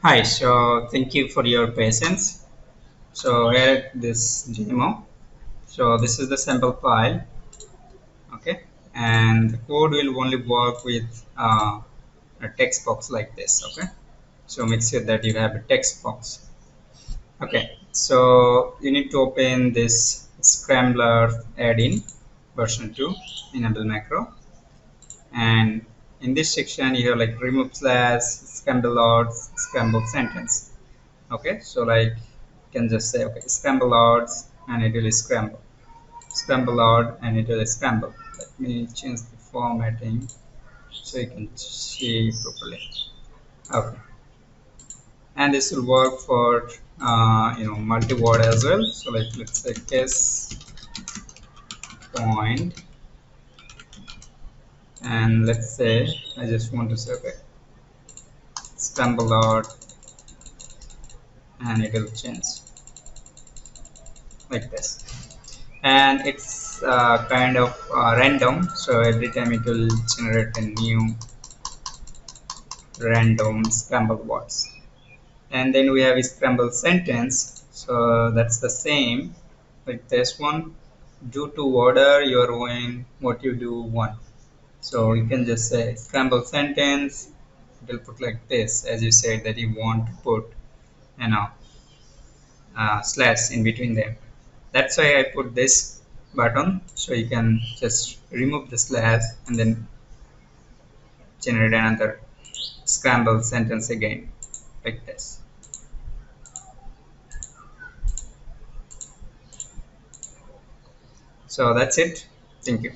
Hi, so thank you for your patience. So here this demo. So this is the sample file, okay, and the code will only work with a text box like this, okay. So make sure that you have a text box, okay. So you need to open this Scrambler add-in version 2 enable macro, and in this section you have like remove slash, scramble odds, scramble sentence. Okay, so like you can just say okay scramble odds and it will scramble odd and it will scramble. Let me change the formatting so you can see properly. Okay, and this will work for multi-word as well. So like let's say case point, and let's say I just want to say okay scramble odd and it will change like this. And it's kind of random, so every time it will generate a new random scrambled words. And then we have a scrambled sentence, so that's the same like this one. Due to order you are doing what you do one, so you can just say scrambled sentence. It will put like this, as you said that you want to put you know slash in between them. That's why I put this button, so you can just remove the slash and then generate another scrambled sentence again like this. So that's it. Thank you.